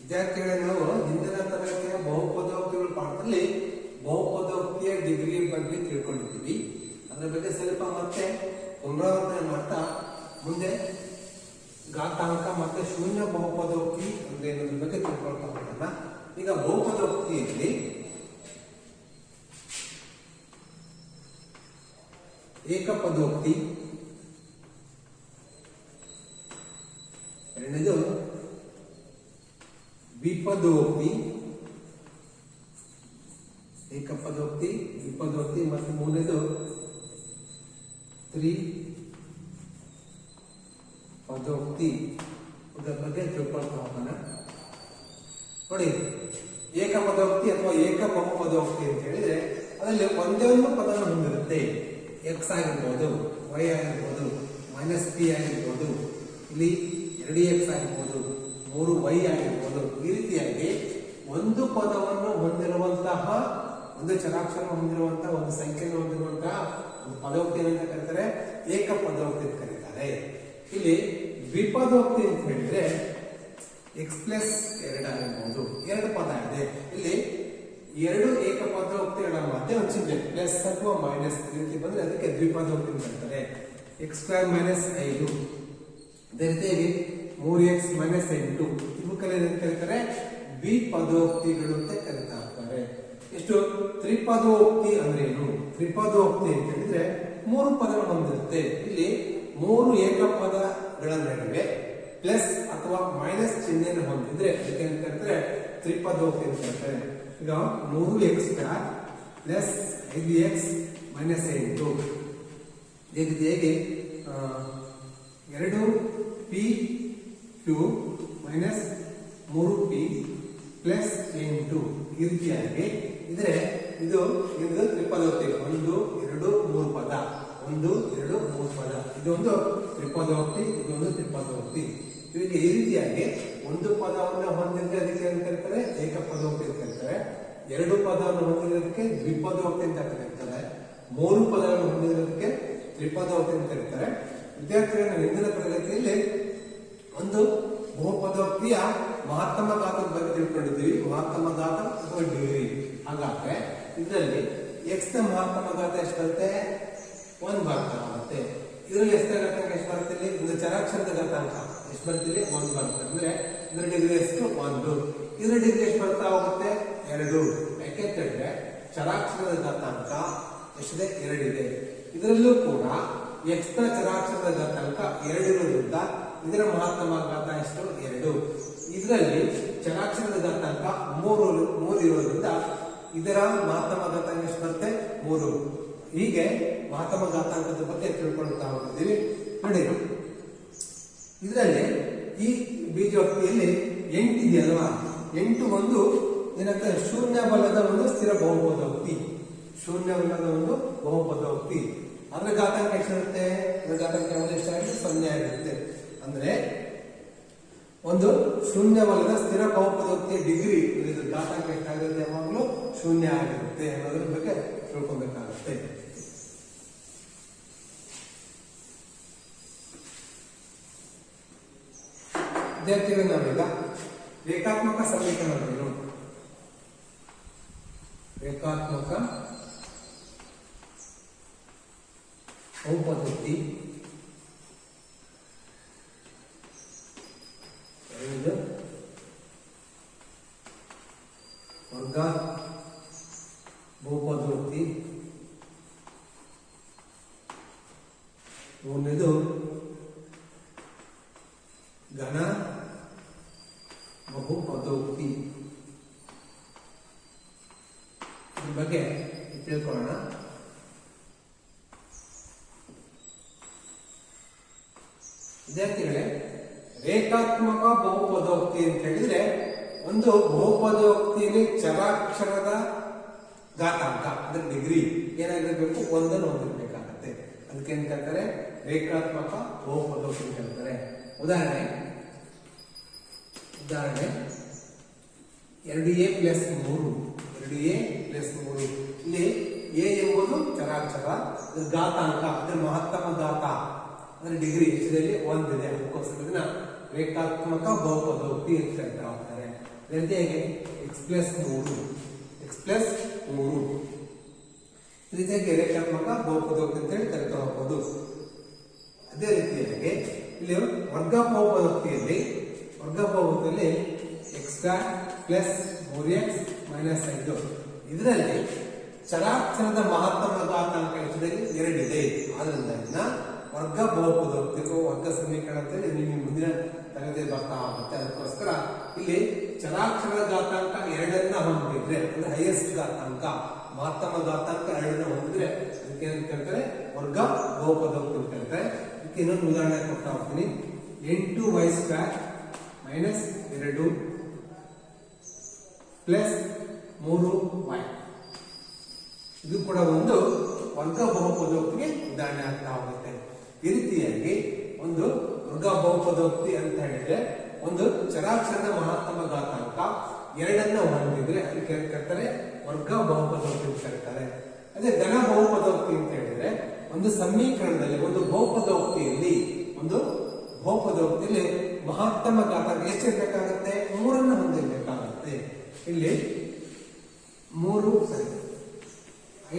ವಿದ್ಯಾರ್ಥಿಗಳೇ, ನಾವು ಹಿಂದಿನ ತರಗತಿಯ ಬಹುಪದೋಕ್ತಿಗಳ ಪಾಠದಲ್ಲಿ ಬಹುಪದೋಕ್ತಿಯ ಡಿಗ್ರಿ ಬಗ್ಗೆ ತಿಳ್ಕೊಂಡಿದ್ದೀವಿ. ಅದರ ಬಗ್ಗೆ ಸ್ವಲ್ಪ ಮತ್ತೆ ಪುನರಾವರ್ತನೆ ಮಾಡ್ತಾ ಮುಂದೆ ಘಾತಾಂಕ ಮತ್ತೆ ಶೂನ್ಯ ಬಹುಪದೋಕ್ತಿ ಅಂದ್ರೆ ಏನದ್ರ ಬಗ್ಗೆ ತಿಳ್ಕೊಳ್ತಾ ಹೋಗೋಣ. ಈಗ ಬಹುಪದೋಕ್ತಿಯಲ್ಲಿ ಏಕಪದೋಕ್ತಿ, ಎರಡನೇದು ದ್ವಿಪದೋಕ್ತಿ, ಏಕಪದೋಕ್ತಿ, ದ್ವಿಪದೋಕ್ತಿ ಮತ್ತು ಮೂರನೇದು ತ್ರಿಪದೋಕ್ತಿ. ಇದರ ಬಗ್ಗೆ ತಿಳ್ಕೊಳ್ತಾ ಹೋಗೋಣ. ನೋಡಿ, ಏಕಪದೋಕ್ತಿ ಅಥವಾ ಏಕ ಬಹುಪದೋಕ್ತಿ ಅಂತ ಹೇಳಿದ್ರೆ ಅದರಲ್ಲಿ ಒಂದೇ ಒಂದು ಪದವನ್ನು ಹೊಂದಿರುತ್ತೆ. ಎಕ್ಸ್ ಆಗಿರ್ಬೋದು, ವೈ ಆಗಿರ್ಬೋದು, -p ಆಗಿರ್ಬೋದು, ಇಲ್ಲಿ 2x ಆಗಿರ್ಬೋದು, 3y ಆಗಿರ್ಬೋದು. ಈ ರೀತಿಯಾಗಿ ಒಂದು ಪದವನ್ನು ಹೊಂದಿರುವಂತಹ, ಒಂದು ಚರಾಕ್ಷರ ಹೊಂದಿರುವಂತಹ, ಒಂದು ಸಂಖ್ಯೆಯನ್ನು ಹೊಂದಿರುವಂತಹ ಒಂದು ಪದೋಕ್ತಿ ಅಂತ ಕರೀತಾರೆ, ಏಕ ಪದೋಕ್ತಿ ಅಂತ ಕರೀತಾರೆ. ಇಲ್ಲಿ ದ್ವಿಪದೋಕ್ತಿ ಅಂತ ಹೇಳಿದ್ರೆ x+2 ಆಗಿರ್ಬೋದು, ಎರಡು ಪದ ಇದೆ. ಇಲ್ಲಿ ಎರಡು ಏಕಪದೋಕ್ತಿಗಳ ಮಧ್ಯೆ ಒಂದು ಚಿಹ್ನೆ ಪ್ಲಸ್ ಅಥವಾ ಮೈನಸ್ ರೀತಿ ಬಂದ್ರೆ ಅದಕ್ಕೆ ದ್ವಿಪದೋಕ್ತಿ ಅಂತ ಕರೀತಾರೆ. x² - 5, ಅದೇ ರೀತಿಯಾಗಿ 3x - 8 ಇವಕ್ಕೆಲ್ಲ ಏನಂತ ಕರೀತಾರೆ? ದ್ವಿಪದೋಕ್ತಿಗಳು ಅಂತ ಕರೀತಾ ಇರ್ತಾರೆ. ಎಷ್ಟು? ತ್ರಿಪದೋಕ್ತಿ ಅಂದ್ರೆ ಏನು? ತ್ರಿಪದೋಕ್ತಿ ಅಂತ ಹೇಳಿದ್ರೆ ಮೂರು ಪದಗಳು ಹೊಂದಿರುತ್ತೆ. ಇಲ್ಲಿ ಮೂರು ಏಕಪದಗಳ ನಡುವೆ ಪ್ಲಸ್ ಅಥವಾ ಮೈನಸ್ ಚಿಹ್ನೆಯನ್ನು ಹೊಂದಿದ್ರೆ ಅದಕ್ಕೆ ಅಂತ ಕರೀತಾರೆ ತ್ರಿಪದೋಕ್ತಿ ಅಂತ ಕರೀತಾರೆ. ಈಗ 3x² + 5x - 8, ಇದೇ ರೀತಿಯಾಗಿ 2p³ - 3p + 8 ಈ ರೀತಿಯಾಗಿ ಇದ್ರೆ ಇದು ತ್ರಿಪದೋಕ್ತಿ. 1 2 3 ಪದ, 1 2 3 ಪದ, ಇದೊಂದು ತ್ರಿಪದೋಕ್ತಿ, ಇದೊಂದು ತ್ರಿಪದೋಕ್ತಿ. ಈಗ ಈ ರೀತಿಯಾಗಿ ಒಂದು ಪದವನ್ನು ಹೊಂದಿದ್ರೆ ಅದಕ್ಕೆ ಅಂತ ಕರೀತಾರೆ ಏಕಪದೋಕ್ತಿ ಅಂತ ಕರೀತಾರೆ. ಎರಡು ಪದವನ್ನು ಹೊಂದಿರೋದಕ್ಕೆ ದ್ವಿಪದೋಕ್ತಿ ಅಂತ ಕರೀತಾರೆ. ಮೂರು ಪದಗಳನ್ನು ಹೊಂದಿರೋದಕ್ಕೆ ತ್ರಿಪದೋಕ್ತಿ ಅಂತ ಕರೀತಾರೆ. ವಿದ್ಯಾರ್ಥಿಗಳ ಹಿಂದಿನ ತರಗತಿಯಲ್ಲಿ ಒಂದು ಬಹುಪದೋಕ್ತಿಯ ಮಹತ್ತಮ ಘಾತದ ಬಗ್ಗೆ ತಿಳ್ಕೊಂಡಿದ್ದೀವಿ. ಮಹತ್ತಮ ಘಾತ ಅಥವಾ ಡಿಗ್ರಿ. ಹಾಗಾದ್ರೆ ಇದರಲ್ಲಿ x ನ ಮಹತ್ತಮ ಘಾತ ಎಷ್ಟು ಬರುತ್ತೆ? 1 ಬರುತ್ತೆ. ಇದರಲ್ಲಿ ಎಷ್ಟು ಘಾತಾಂಕ ಎಷ್ಟು ಬರುತ್ತೆ? ಒಂದು ಚರಾಕ್ಷರದ ಘಾತಾಂಕ ಎಷ್ಟು ಬರ್ತೀವಿ? 1 ಬರುತ್ತೆ. ಅಂದ್ರೆ ಇದರ ಡಿಗ್ರಿ ಎಷ್ಟು? 1. ಇದರ ಡಿಗ್ರಿ ಎಷ್ಟು ಬರ್ತಾ ಹೋಗುತ್ತೆ? 2. ಯಾಕೆಂತಂದ್ರೆ ಚರಾಕ್ಷರದ ಘಾತಾಂಕ ಎಷ್ಟಿದೆ? 2 ಇದೆ. ಇದರಲ್ಲೂ ಕೂಡ x ನ ಚರಾಕ್ಷರದ ಘಾತಾಂಕ 2 ಇರೋದ್ರಿಂದ ಇದರ ಮಹತ್ತಮ ಘಾತ ಎಷ್ಟು? 2. ಇದರಲ್ಲಿ ಚರಾಕ್ಷರದ ಘಾತಾಂಕ 3 ಇರೋದ್ರಿಂದ ಇದರ ಮಹತ್ತಮ ಘಾತಾಂಕ ಎಷ್ಟು ಬರುತ್ತೆ? 3. ಹೀಗೆ ಮಹತ್ತಮ ಘಾತಾಂಕದ ಬಗ್ಗೆ ತಿಳ್ಕೊಳ್ತಾ ಹೋಗ್ತೀವಿ. ನೋಡಿ, ಇದರಲ್ಲಿ ಈ ಬೀಜೋಕ್ತಿಯಲ್ಲಿ 8 ಇದೆಯಲ್ವಾ? 8 ಒಂದು ಏನಂತ ಶೂನ್ಯವಲ್ಲದ ಒಂದು ಸ್ಥಿರ ಬಹುಪದೋಕ್ತಿ. ಶೂನ್ಯವಲ್ಲದ ಒಂದು ಬಹುಪದೋಕ್ತಿ. ಅದರ ಘಾತಾಂಕ ಎಷ್ಟಿರುತ್ತೆ? ಅದರ ಘಾತಾಂಕ ಎಷ್ಟಾಗುತ್ತೆ? 0 ಆಗಿರುತ್ತೆ. ಅಂದ್ರೆ ಒಂದು ಶೂನ್ಯವಲ್ಲದ ಸ್ಥಿರ ಬಹುಪದೋಕ್ತಿಯ ಡಿಗ್ರಿ, ಇದರ ಘಾತಾಂಕ ಎಷ್ಟಾಗಿರುತ್ತೆ? ಯಾವಾಗಲೂ 0 ಆಗಿರುತ್ತೆ ಅನ್ನೋದ್ರ ಬಗ್ಗೆ ತಿಳ್ಕೊಬೇಕಾಗುತ್ತೆ. ವಿದ್ಯಾರ್ಥಿಗಳು, ನಾವೀಗ ರೇಖಾತ್ಮಕ ಸಮೀಕರಣಗಳು, ರೇಖಾತ್ಮಕ ಬಹುಪದೋಕ್ತಿ, ವರ್ಗ ಬಹುಪದೋಕ್ತಿ, ಮೂರನೇದು ಘನ ಬಹುಪದೋಕ್ತಿ. ಇದ್ರ ಬಗ್ಗೆ ತಿಳ್ಕೊಳ್ಳೋಣ. ವಿದ್ಯಾರ್ಥಿಗಳೇ, ರೇಖಾತ್ಮಕ ಬಹುಪದೋಕ್ತಿ ಅಂತ ಹೇಳಿದ್ರೆ ಒಂದು ಬಹುಪದೋಕ್ತಿಯಲ್ಲಿ ಚರಾಕ್ಷರದ ಘಾತಾಂಕ ಅಂದ್ರೆ ಡಿಗ್ರಿ ಏನಾಗಿರ್ಬೇಕು? 1 ಹೊಂದಿರಬೇಕಾಗತ್ತೆ. ಅದಕ್ಕೆ ಏನ್ ಕರೀತಾರೆ? ರೇಖಾತ್ಮಕ ಬಹುಪದೋಕ್ತಿ ಅಂತ ಹೇಳ್ತಾರೆ. ಉದಾಹರಣೆ 2a + 3, 2a + 3. ಇಲ್ಲಿ a ಎಂಬುದು ಚರಾಕ್ಷರ, ಘಾತಾಂಕ ಅಂದ್ರೆ ಮಹತ್ತಮ ಘಾತ ಅಂದ್ರೆ ಡಿಗ್ರಿ ಎಷ್ಟಿದೆ? 1 ಇದೆ. ಅದಕ್ಕೋಸ್ಕರ ರೇಖಾತ್ಮಕ ಬಹುಪದೋಕ್ತಿ ಅಂತ ಹೇಳ್ತಾ ಹೋಗ್ತಾರೆ. ಅದೇ ರೀತಿಯಾಗಿ x ಪ್ಲಸ್ 3 ಈ ರೀತಿಯಾಗಿ ರೇಖಾತ್ಮಕ ಬಹುಪದೋಕ್ತಿ ಅಂತೇಳಿ ಕರಿತಾ ಹೋಗ್ಬೋದು. ಅದೇ ರೀತಿಯಾಗಿ ಇಲ್ಲಿ ವರ್ಗ ಬಹುಪದೋಕ್ತಿಯಲ್ಲಿ x² ಪ್ಲಸ್ 3x ಮೈನಸ್ 5 ಇದರಲ್ಲಿ ಚರಾಕ್ಷರದ ಮಹತ್ತಮ ಘಾತಾಂಕ ಎಷ್ಟಿದೆ? 2 ಇದೆ. ಆದ್ರಿಂದ ವರ್ಗ ಬಹುಪದೋಕ್ತಿ ವರ್ಗ ಸಮೀಕರಣ ಅಂತೇಳಿ ನಿಮಗೆ ಮುಂದಿನ ತರಗತಿ ಬರ್ತಾ ಹೋಗುತ್ತೆ. ಅದಕ್ಕೋಸ್ಕರ ಇಲ್ಲಿ ಚರಾಕ್ಷರದ ಘಾತಾಂಕ 2 ಹೊಂದಿದ್ರೆ ಅಂದ್ರೆ ಹೈಯೆಸ್ಟ್ ಘಾತಾಂಕ ಮಹತ್ತಮ ಘಾತಾಂಕ 2 ಹೊಂದಿದ್ರೆ ಅದಕ್ಕೆ ಏನ್ ಕರೀತಾರೆ? ವರ್ಗ ಬಹುಪದೋಕ್ತಿ ಅಂತ ಕರೀತಾರೆ. ಇದಕ್ಕೆ ಇನ್ನೊಂದು ಉದಾಹರಣೆ ಕೊಡ್ತಾ ಹೋಗ್ತೀನಿ. 8y² ಮೈನಸ್ 2 ಪ್ಲಸ್ 3y ಇದು ಕೂಡ ಒಂದು ವರ್ಗ ಬಹುಪದೋಕ್ತಿಗೆ ಉದಾಹರಣೆ ಆಗ್ತಾ ಹೋಗುತ್ತೆ. ಈ ರೀತಿಯಾಗಿ ಒಂದು ವರ್ಗ ಬಹುಪದೋಕ್ತಿ ಅಂತ ಹೇಳಿದ್ರೆ ಒಂದು ಚರಾಕ್ಷರದ ಮಹತ್ತಮ ಘಾತಾಂಕ 2 ಹೊಂದಿದ್ರೆ ಅದಕ್ಕೆ ಏನ್ ಕರೀತಾರೆ? ವರ್ಗ ಬಹುಪದೋಕ್ತಿ ಅಂತ ಕರೀತಾರೆ. ಅದೇ ಘನ ಬಹುಪದೋಕ್ತಿ ಅಂತ ಹೇಳಿದ್ರೆ ಒಂದು ಸಮೀಕರಣದಲ್ಲಿ ಒಂದು ಬಹುಪದೋಕ್ತಿಯಲ್ಲಿ ಮಹತ್ತಮ ಘಾತಾಂಕ ಎಷ್ಟಿರ್ಬೇಕಾಗತ್ತೆ? 3 ಹೊಂದಿರಬೇಕಾಗತ್ತೆ. ಇಲ್ಲಿ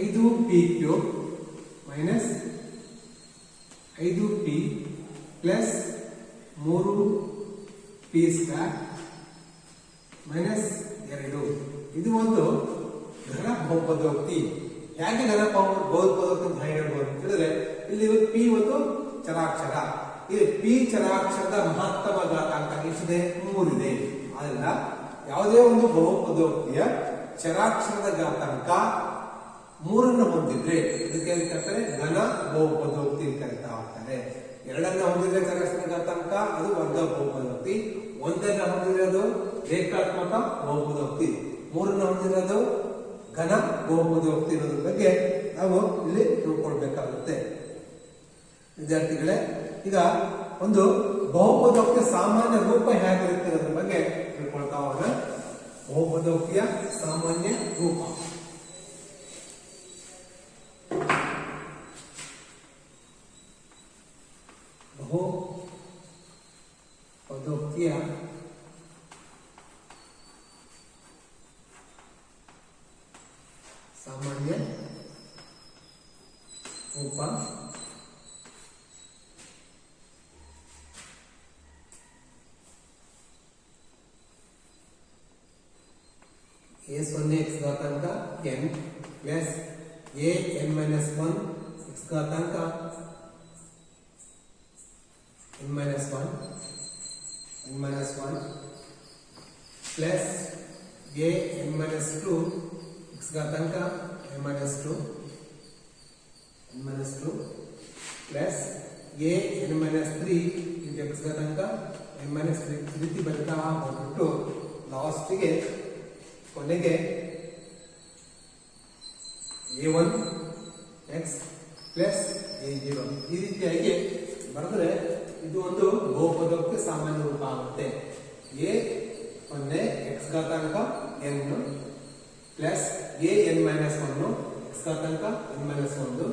5p³ minus 5p plus 3p² minus 2 ಇದು ಒಂದು ಘನ ಬಹುಪದೋಕ್ತಿ. ಹೇಗೆ ಘನ ಬಹುಪದೋಕ್ತಿ ಅಂತ ಹೇಳ್ಬೋದು ಅಂತ ಹೇಳಿದ್ರೆ ಇಲ್ಲಿ p ಒಂದು ಚರಾಕ್ಷರ, ಇಲ್ಲಿ p ಚರಾಕ್ಷರದ ಮಹತ್ತಮ ಘಾತಾಂಕ ಎಷ್ಟಿದೆ? 3 ಇದೆ. ಆದ್ರಿಂದ ಯಾವುದೇ ಒಂದು ಬಹುಪದೋಕ್ತಿಯ ಚರಾಕ್ಷರದ ಘಾತಾಂಕ 3 ಹೊಂದಿದ್ರೆ ಇದಕ್ಕೆ ಏನ್ ಕರೀತಾರೆ? ಘನ ಬಹುಪದೋಕ್ತಿ ಅಂತ ಕರೀತಾ ಹೋಗ್ತಾರೆ. 2 ಹೊಂದಿದ್ರೆ ಚರಾಕ್ಷರದ ಘಾತಾಂಕ ಅದು ವರ್ಗ ಬಹುಪದೋಕ್ತಿ, 1 ಹೊಂದಿದ್ರೆ ಅದು ರೇಖಾತ್ಮಕ ಬಹುಪದೋಕ್ತಿ, 3 ಹೊಂದಿರೋದು ಘನ ಬಹುಪದೋಕ್ತಿ ಇರೋದ್ರ ಬಗ್ಗೆ ನಾವು ಇಲ್ಲಿ ತಿಳ್ಕೊಳ್ಬೇಕಾಗುತ್ತೆ. ವಿದ್ಯಾರ್ಥಿಗಳೇ, ಈಗ ಒಂದು ಬಹುಪದೋಕ್ತಿಯ ಸಾಮಾನ್ಯ ರೂಪ ಹೇಗಿರುತ್ತೆ ಅನ್ನೋದ್ರ ಬಗ್ಗೆ ತಿಳ್ಕೊಳ್ತಾ ಹೋಗೋಣ. ಬಹುಪದೋಕ್ತಿಯ ಸಾಮಾನ್ಯ ರೂಪ ಬಹುಪದೋಕ್ತಿಯ ಸಾಮಾನ್ಯ ರೂಪ a0 x ಘಾತಾಂಕ n plus an minus 1 x ಘಾತಾಂಕ n minus 1 plus an minus 2 x ಘಾತಾಂಕ n minus 2 plus an minus 3 into x ಘಾತಾಂಕ n minus 3 ಈ ರೀತಿ ಬರ್ತಾ ಹೋಗ್ಬಿಟ್ಟು ಲಾಸ್ಟಿಗೆ ಕೊನೆಗೆ a1 x ಪ್ಲಸ್ a0 ಈ ರೀತಿಯಾಗಿ ಬರೆದ್ರೆ ಇದು ಒಂದು ಬಹುಪದೋಕ್ತಿ ಸಾಮಾನ್ಯ ರೂಪ ಆಗುತ್ತೆ. a0 x ಘಾತಾಂಕ n plus an minus 1 x ಘಾತಾಂಕ n minus 1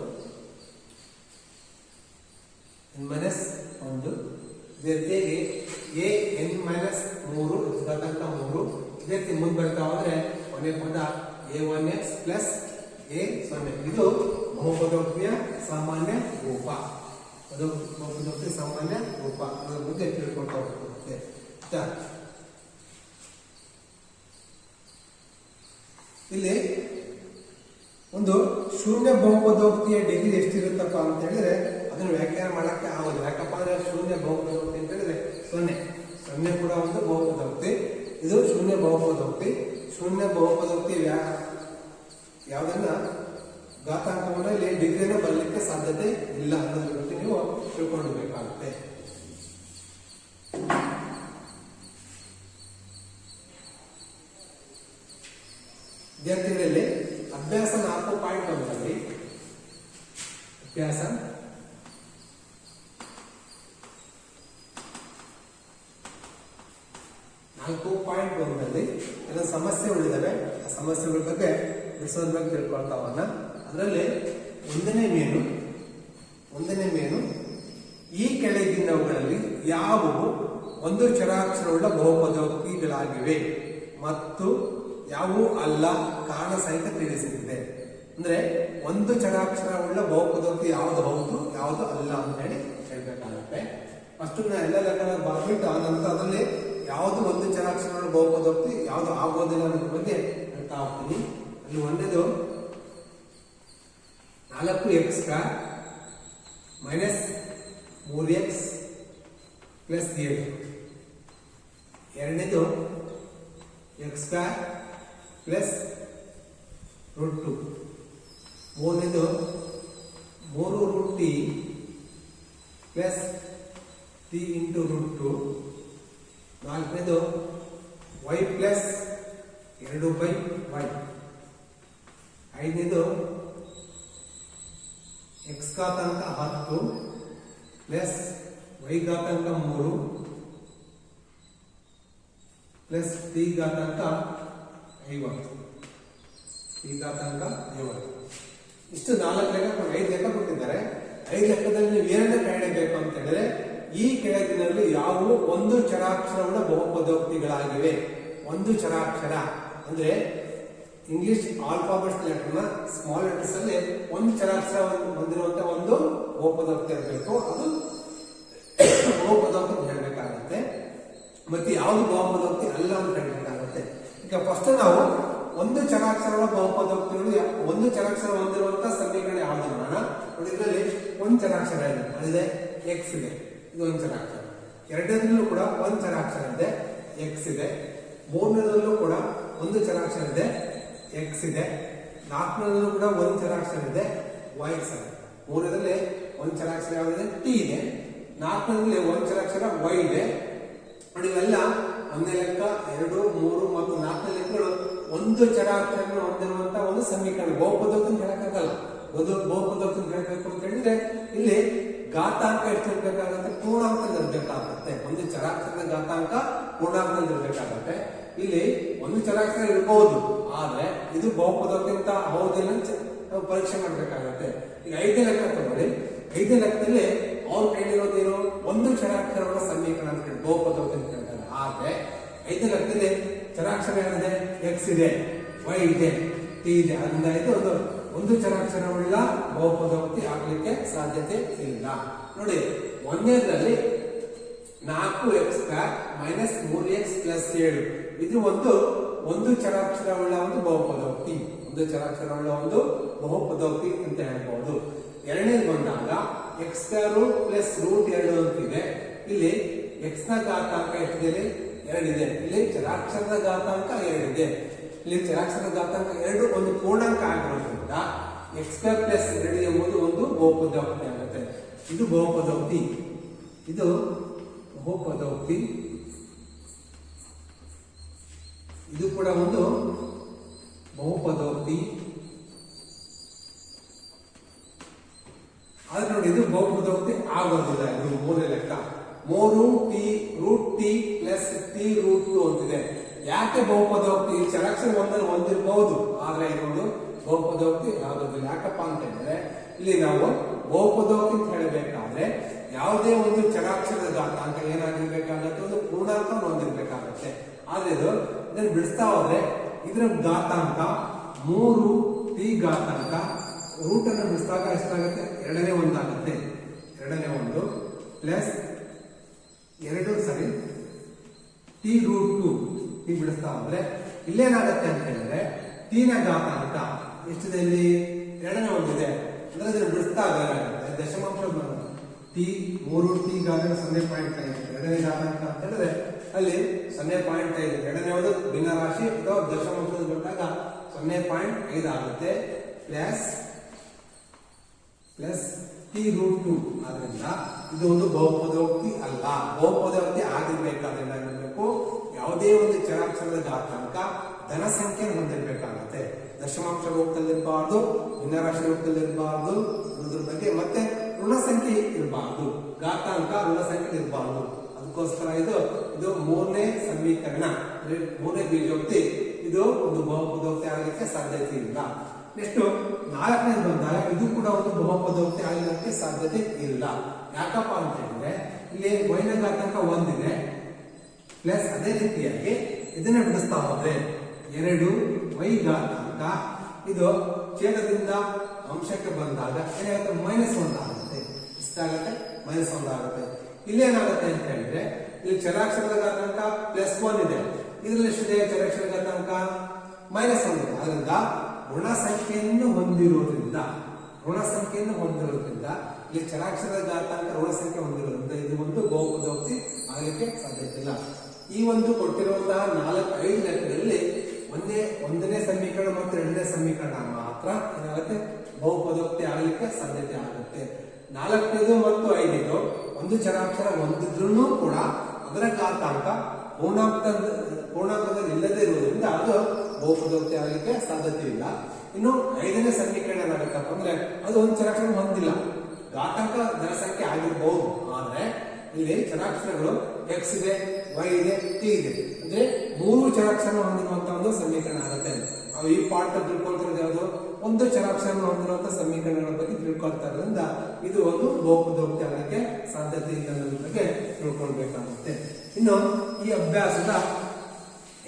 ಇದೇ ರೀತಿಯಾಗಿ an minus 3 x ಘಾತಾಂಕ 3 ಇದೇ ರೀತಿ ಮುಂದೆ ಬರ್ತಾ ಹೋದ್ರೆ ಕೊನೆ ಪದ a1x ಪ್ಲಸ್ a0 ಇದು ಬಹುಪದೋಕ್ತಿಯ ಸಾಮಾನ್ಯ ರೂಪ. ಅದು ಬಹುಪದೋಕ್ತಿಯ ಸಾಮಾನ್ಯ ರೂಪ ಅದರ ಬಗ್ಗೆ ತಿಳ್ಕೊಳ್ತಾ ಹೋಗುತ್ತೆ. ಇಲ್ಲಿ ಒಂದು ಶೂನ್ಯ ಬಹುಪದೋಕ್ತಿಯ ಡಿಗ್ರಿ ಎಷ್ಟಿರುತ್ತಪ್ಪ ಅಂತ ಹೇಳಿದ್ರೆ ಅದನ್ನು ವ್ಯಾಖ್ಯಾನ ಮಾಡಕ್ಕೆ ಆಗೋದು. ಯಾಕಪ್ಪ ಅಂದ್ರೆ ಶೂನ್ಯ ಬಹುಪದೋಕ್ತಿ ಅಂತ ಹೇಳಿದ್ರೆ 0 ಕೂಡ ಒಂದು ಬಹುಪದೋಕ್ತಿ. ಇದು ಶೂನ್ಯ ಬಹುಪದೋಕ್ತಿ. ಶೂನ್ಯ ಬಹುಪದೋಕ್ತಿ ಯಾವುದನ್ನ ಘಾತಾಂಕವನ್ನ ಇಲ್ಲಿ ಡಿಗ್ರಿನ ಬರಲಿಕ್ಕೆ ಸಾಧ್ಯತೆ ಇಲ್ಲ ಅನ್ನೋದ್ರ ಬಗ್ಗೆ ನೀವು ತಿಳ್ಕೊಂಡಿರ್ಬೇಕಾಗುತ್ತೆ. ವಿದ್ಯಾರ್ಥಿಗಳಲ್ಲಿ ಅಭ್ಯಾಸ 4.1ರಲ್ಲಿ ಅಭ್ಯಾಸ 4.1ರಲ್ಲಿ ಎಲ್ಲ ಸಮಸ್ಯೆ ಉಳಿದಾವೆ. ಆ ಸಮಸ್ಯೆಗಳ ಬಗ್ಗೆ ಬಿಡಿಸೋದ್ರ ಬಗ್ಗೆ ತಿಳ್ಕೊಳ್ತಾ ಹೋಗೋಣ. ಅದರಲ್ಲಿ ಒಂದನೇ ಮೇನು ಈ ಕೆಳಗಿನವುಗಳಲ್ಲಿ ಯಾವುವು ಒಂದು ಚರಾಕ್ಷರವುಳ್ಳ ಬಹುಪದೋಕ್ತಿಗಳಾಗಿವೆ ಮತ್ತು ಯಾವುವು ಅಲ್ಲ ಕಾರಣ ಸಹಿತ ತಿಳಿಸಿದೆ. ಅಂದ್ರೆ ಒಂದು ಚರಾಕ್ಷರವುಳ್ಳ ಬಹುಪದೋಕ್ತಿ ಯಾವುದು ಹೌದು ಯಾವುದು ಅಲ್ಲ ಅಂತ ಹೇಳಿ ಹೇಳ್ಬೇಕಾಗುತ್ತೆ. ಫಸ್ಟ್ ಎಲ್ಲ ಲೆಕ್ಕ ಬರ್ಬಿಟ್ಟು ಆ ನಂತರ ಅದರಲ್ಲಿ ಯಾವುದು ಒಂದು ಚರಾಕ್ಷರವುಳ್ಳ ಬಹುಪದೋಕ್ತಿ ಯಾವುದು ಆಗೋದಿಲ್ಲ ಅನ್ನೋದ್ರ ಬಗ್ಗೆ ಹೇಳ್ತಾ ಹೋಗ್ತೀನಿ. ಅಲ್ಲಿ ಒಂದೇದು 4x² ಮೈನಸ್ 3x ಪ್ಲಸ್ 7. ಎರಡನೇದು x² ಪ್ಲಸ್ √2. ಮೂರನೇದು 3√t ಪ್ಲಸ್ t ಇಂಟು √2. ನಾಲ್ಕನೇದು y ಪ್ಲಸ್ 2/y. ಐದನೇದು x ಘಾತಾಂಕ 10 plus y ಘಾತಾಂಕ 3 plus t ಘಾತಾಂಕ 50. t ಘಾತಾಂಕ 50. ಇಷ್ಟು 4 ಲೆಕ್ಕ 5 ಲೆಕ್ಕ ಕೊಟ್ಟಿದ್ದಾರೆ. 5 ಲೆಕ್ಕದಲ್ಲಿ ನೀವು ಏನನ್ನ ಕಂಡುಹಿಡಿಯಬೇಕು ಅಂತ ಹೇಳಿದ್ರೆ ಈ ಕೆಳಗಿನಲ್ಲಿ ಯಾವುವು ಒಂದು ಚರಾಕ್ಷರವುಳ್ಳ ಬಹುಪದೋಕ್ತಿಗಳಾಗಿವೆ. ಒಂದು ಚರಾಕ್ಷರ ಅಂದ್ರೆ ಇಂಗ್ಲಿಷ್ ಆಲ್ಫಾಬೆಟ್ಸ್ ಲೆಟರ್ನ ಸ್ಮಾಲ್ ಲೆಟರ್ಸ್ ಅಲ್ಲಿ ಒಂದು ಚರಾಕ್ಷರ ಹೊಂದಿರುವಂತ ಒಂದು ಬಹುಪದೋಕ್ತಿ ಇರಬೇಕು. ಅದು ಬಹುಪದೋಕ್ತಿ ಹೇಳಬೇಕಾಗುತ್ತೆ. ಮತ್ತೆ ಯಾವುದು ಬಹುಪದೋಕ್ತಿ ಅಲ್ಲ ಅಂತ ಹೇಳಬೇಕಾಗುತ್ತೆ. ಈಗ ಫಸ್ಟ್ ನಾವು ಒಂದು ಚರಾಕ್ಷರಗಳ ಬಹುಪದೋಕ್ತಿಗಳು ಒಂದು ಚರಾಕ್ಷರ ಹೊಂದಿರುವಂತಹ ಸಮೀಕರಣ ಯಾವುದು ನೋಡೋಣ. ನೋಡಿ, ಇದರಲ್ಲಿ ಒಂದು ಚರಾಕ್ಷರ ಇದೆ, ಅದಿದೆ x ಇದೆ, ಇದು ಒಂದು ಚರಾಕ್ಷರ. ಎರಡನೇದಲ್ಲೂ ಕೂಡ ಒಂದು ಚರಾಕ್ಷರ ಇದೆ, x ಇದೆ. ಮೂರನೇದಲ್ಲೂ ಕೂಡ ಒಂದು ಚರಾಕ್ಷರ ಇದೆ, x ಇದೆ. ನಾಲ್ಕನೇದಲ್ಲೂ ಕೂಡ ಒಂದು ಚರಾಕ್ಷರ ಇದೆ, y ಇದೆ. ಮೂರನೇದಲ್ಲಿ ಒಂದು ಚರಾಕ್ಷರ ಯಾವ್ದಿದೆ, t ಇದೆ. ನಾಲ್ಕನೇದಲ್ಲಿ ಒಂದು ಚರಾಕ್ಷರ y ಇದೆ. ನೋಡಿ, ಇವೆಲ್ಲ ಒಂದನೇ ಲೆಕ್ಕ, 2, 3 ಮತ್ತು 4ನೇ ಲೆಕ್ಕಗಳು ಒಂದು ಚರಾಕ್ಷರವನ್ನು ಹೊಂದಿರುವಂತಹ ಒಂದು ಸಮೀಕರಣ. ಬಹುಪದೋಕ್ತಿ ಹೇಳಕ್ಕಾಗಲ್ಲ. ಬಹುಪದೋಕ್ತಿ ಹೇಳಬೇಕು ಅಂತ ಹೇಳಿದ್ರೆ ಇಲ್ಲಿ ಘಾತಾಂಕ ಎಷ್ಟು ಇರಬೇಕಾಗುತ್ತೆ, ಪೂರ್ಣಾಂಕದಲ್ಲಿ ಇರಬೇಕಾಗುತ್ತೆ. ಒಂದು ಚರಾಕ್ಷರದ ಘಾತಾಂಕ ಪೂರ್ಣಾಂಕದಲ್ಲಿ ಇರಬೇಕಾಗುತ್ತೆ. ಇಲ್ಲಿ ಒಂದು ಚರಾಕ್ಷರ ಇರಬಹುದು, ಆದ್ರೆ ಇದು ಬಹುಪದೋಕ್ತಿ ಅಂತ ಹೌದಿಲ್ಲ ನಾವು ಪರೀಕ್ಷೆ ಮಾಡಬೇಕಾಗುತ್ತೆ. ಈಗ 5ನೇ ಲೆಕ್ಕ ತಗೊಳ್ಳಿ. 5ನೇ ಲೆಕ್ಕದಲ್ಲಿ ಅವ್ರು ಕೇಳಿರೋದೇನು, ಒಂದು ಚರಾಕ್ಷರಗಳ ಸಮೀಕರಣ ಅಂತ ಹೇಳಿ ಬಹುಪದೋಕ್ತಿ ಅಂತ ಹೇಳ್ತಾರೆ. ಆದ್ರೆ 5ನೇ ಲೆಕ್ಕದಲ್ಲಿ ಚರಾಕ್ಷರ ಏನಿದೆ, x ಇದೆ, y ಇದೆ, t ಇದೆ. ಅದರಿಂದ ಇದು ಒಂದು ಚರಾಕ್ಷರವುಳ್ಳ ಬಹುಪದೋಕ್ತಿ ಆಗಲಿಕ್ಕೆ ಸಾಧ್ಯತೆ ಇಲ್ಲ. ನೋಡಿ, ಒಂದನೇದ್ರಲ್ಲಿ 4x² ಮೈನಸ್ 3x ಪ್ಲಸ್ 7 ಇದು ಒಂದು ಚರಾಕ್ಷರವುಳ್ಳ ಒಂದು ಬಹುಪದೋಕ್ತಿ. ಒಂದು ಚರಾಕ್ಷರವುಳ್ಳ ಒಂದು ಬಹುಪದೋಕ್ತಿ ಅಂತ ಹೇಳ್ಬಹುದು. ಎರಡನೇದು ಬಂದಾಗ x² ಪ್ಲಸ್ √2 ಅಂತಿದೆ. ಇಲ್ಲಿ x ನ ಘಾತಾಂಕ ಎಷ್ಟಿದೆ, 2 ಇದೆ. ಇಲ್ಲಿ ಚರಾಕ್ಷರದ ಘಾತಾಂಕ 2 ಇದೆ. ಇಲ್ಲಿ ಚರಾಕ್ಷರದ ಘಾತಾಂಕ 2 ಒಂದು ಪೂರ್ಣಾಂಕ ಆಗಿರೋದ್ರಿಂದ x² ಪ್ಲಸ್ 2 ಎಂಬುದು ಒಂದು ಬಹುಪದೋಕ್ತಿ ಆಗುತ್ತೆ. ಇದು ಬಹುಪದೋಕ್ತಿ. ಇದು ಬಹುಪದೋಕ್ತಿ. ಇದು ಕೂಡ ಒಂದು ಬಹುಪದೋಕ್ತಿ. ಆದ್ರೆ ನೋಡಿ, ಇದು ಬಹುಪದೋಕ್ತಿ ಆಗೋದಿಲ್ಲ. ಇದು ಮೂರನೇ ಲೆಕ್ಕ 3t ಪ್ಲಸ್ t√2 ಅಂತಿದೆ. ಯಾಕೆ ಬಹುಪದೋಕ್ತಿ? ಚರಾಕ್ಷರ ಒಂದನ್ನು ಹೊಂದಿರಬಹುದು, ಆದ್ರೆ ಇದೊಂದು ಬಹುಪದೋಕ್ತಿ ಆಗೋದಿಲ್ಲ. ಯಾಕಪ್ಪ ಅಂತ ಹೇಳಿದ್ರೆ ಇಲ್ಲಿ ನಾವು ಬಹುಪದೋಕ್ತಿ ಅಂತ ಹೇಳಬೇಕಾದ್ರೆ ಯಾವುದೇ ಒಂದು ಚರಾಕ್ಷರದ ಘಾತಾಂಕ ಏನಾಗಿರ್ಬೇಕಾಗತ್ತೆ, ಒಂದು ಪೂರ್ಣಾಂಕ ಹೊಂದಿರ್ಬೇಕಾಗತ್ತೆ. ಆದ್ರೆ ಇದನ್ನು ಬಿಡಿಸ್ತಾ ಹೋದ್ರೆ ಇದರ ಘಾತಾಂಕ 3t ಘಾತಾಂಕ ರೂಟ್ ಅನ್ನು ಬಿಡಿಸಿದಾಗ ಎಷ್ಟಾಗುತ್ತೆ, 2ನೇ ಒಂದಾಗುತ್ತೆ. 2ನೇ ಒಂದು ಪ್ಲಸ್ 2 t√2 ಈ ಬಿಡಿಸ್ತಾ ಹೋದ್ರೆ ಇಲ್ಲೇನಾಗುತ್ತೆ ಅಂತ ಹೇಳಿದ್ರೆ t ನ ಘಾತಾಂಕ ಎಷ್ಟಿದೆ, ಇಲ್ಲಿ 2ನೇ ಒಂದಿದೆ. ಅಂದ್ರೆ ಇದನ್ನು ಬಿಡಿಸಿದಾಗ ಏನಾಗುತ್ತೆ, ದಶಮಾಂಶ t 3t ಘಾತಾಂಕ 0.5. 2ನೇ ಘಾತಾಂಕ ಅಂತ ಹೇಳಿದ್ರೆ ಅಲ್ಲಿ 0.5. 2ನೇ ಒಂದು ಭಿನ್ನ ರಾಶಿ ಅಥವಾ ದಶಮಾಂಶದಲ್ಲಿ ಬಂದಾಗ 0.5 ಆಗುತ್ತೆ. Plus t√2. ಆದ್ರಿಂದ ಇದು ಒಂದು ಬಹುಪದೋಕ್ತಿ ಅಲ್ಲ. ಬಹುಪದೋಕ್ತಿ ಆಗಿರ್ಬೇಕಾದ್ರೆ ಏನಾಗಿರ್ಬೇಕು, ಯಾವುದೇ ಒಂದು ಚರಾಕ್ಷರದ ಘಾತಾಂಕ ಧನ ಸಂಖ್ಯೆ ಹೊಂದಿರಬೇಕಾಗುತ್ತೆ. ದಶಮಾಂಶ ರೂಪದಲ್ಲಿರಬಾರ್ದು, ಭಿನ್ನರಾಶಿ ರೂಪದಲ್ಲಿರಬಾರ್ದು ಅನ್ನೋದ್ರ ಬಗ್ಗೆ. ಮತ್ತೆ ಋಣ ಸಂಖ್ಯೆ ಇರಬಾರ್ದು, ಘಾತಾಂಕ ಋಣ ಸಂಖ್ಯೆ ಇರಬಾರ್ದು. ಅದಕ್ಕೋಸ್ಕರ ಇದು ಮೂರನೇ ಸಮೀಕರಣ, ಮೂರನೇ ಬೀಜೋಕ್ತಿ. ಇದು ಒಂದು ಬಹುಪದೋಕ್ತಿ ಆಗಲಿಕ್ಕೆ ಸಾಧ್ಯತೆ ಇಲ್ಲ. ನೆಕ್ಸ್ಟ್ 4ನೇದು ಬಂದಾಗ ಇದು ಕೂಡ ಒಂದು ಬಹುಪದೋಕ್ತಿ ಆಗಲಿಕ್ಕೆ ಸಾಧ್ಯತೆ ಇಲ್ಲ. ಯಾಕಪ್ಪ ಅಂತ ಹೇಳಿದ್ರೆ ಇಲ್ಲಿ y ನ ಘಾತಾಂಕ 1 ಇದೆ, ಪ್ಲಸ್ ಅದೇ ರೀತಿಯಾಗಿ ಇದನ್ನ ಬಿಡಿಸ್ತಾ ಹೋದ್ರೆ 2y ಘಾತಾಂಕ ಇದು ಛೇದದಿಂದ ಅಂಶಕ್ಕೆ ಬಂದಾಗ ಏನಾಗುತ್ತೆ -1 ಆಗುತ್ತೆ. ಇಷ್ಟಾಗುತ್ತೆ -1 ಆಗುತ್ತೆ. ಇಲ್ಲಿ ಏನಾಗುತ್ತೆ ಅಂತ ಹೇಳಿದ್ರೆ ಇಲ್ಲಿ ಚರಾಕ್ಷರದ ಘಾತಾಂಕ +1 ಇದೆ, ಇದರಲ್ಲಿ ಎಷ್ಟಿದೆ ಚರಾಕ್ಷರ ಘಾತಾಂಕ -1 ಇದೆ. ಅದರಿಂದ ಋಣ ಸಂಖ್ಯೆಯನ್ನು ಹೊಂದಿರುವುದರಿಂದ ಇಲ್ಲಿ ಚರಾಕ್ಷರದ ಘಾತಾಂಕ ಋಣ ಸಂಖ್ಯೆ ಹೊಂದಿರುವುದರಿಂದ ಇದು ಒಂದು ಬಹುಪದೋಕ್ತಿ ಆಗಲಿಕ್ಕೆ ಸಾಧ್ಯತೆ ಇಲ್ಲ. ಈ ಒಂದು ಕೊಟ್ಟಿರುವಂತಹ 4-5 ಲೆಕ್ಕದಲ್ಲಿ ಒಂದನೇ ಸಮೀಕರಣ ಮತ್ತು ಎರಡನೇ ಸಮೀಕರಣ ಮಾತ್ರ ಏನಾಗುತ್ತೆ ಬಹುಪದೋಕ್ತಿ ಆಗಲಿಕ್ಕೆ ಸಾಧ್ಯತೆ ಆಗುತ್ತೆ. 4ನೇದು ಮತ್ತು 5ನೇದು ಒಂದು ಚರಾಕ್ಷರ ಹೊಂದಿದ್ರೂ ಕೂಡ ಅದರ ಘಾತಾಂಕ ಪೂರ್ಣಾಂಕದಲ್ಲಿ ಇಲ್ಲದೆ ಇರುವುದರಿಂದ ಅದು ಬಹುಪದೋಕ್ತಿ ಆಗಲಿಕ್ಕೆ ಸಾಧ್ಯತೆ ಇಲ್ಲ. ಇನ್ನು 5ನೇ ಸಮೀಕರಣ ಏನಾಗಬೇಕಪ್ಪ ಅಂದ್ರೆ ಅದು ಒಂದು ಚರಾಕ್ಷರ ಹೊಂದಿಲ್ಲ, ಘಾತಾಂಕ ಜನಸಂಖ್ಯೆ ಆಗಿರಬಹುದು, ಆದ್ರೆ ಇಲ್ಲಿ ಚರಾಕ್ಷರಗಳು x ಇದೆ, y ಇದೆ, t ಇದೆ, ಅಂದ್ರೆ 3 ಚರಾಕ್ಷರ ಹೊಂದಿರುವಂತಹ ಒಂದು ಸಮೀಕರಣ ಆಗುತ್ತೆ. ನಾವು ಈ ಪಾಠ ತಿಳ್ಕೊಳ್ತಿರೋದು ಯಾವುದು ಒಂದು ಚರಾಕ್ಷರ ಹೊಂದಿರುವಂತಹ ಸಮೀಕರಣಗಳ ಬಗ್ಗೆ ತಿಳ್ಕೊಳ್ತಾ ಇರೋದ್ರಿಂದ ಇದು ಒಂದು ಬಹುಪದೋಕ್ತಿ ಆಗಲಿಕ್ಕೆ ಸಾಧ್ಯತೆ ಇಲ್ಲ ಅನ್ನೋದ್ರ ಬಗ್ಗೆ ತಿಳ್ಕೊಳ್ಬೇಕಾಗುತ್ತೆ. ಇನ್ನು ಈ ಅಭ್ಯಾಸದ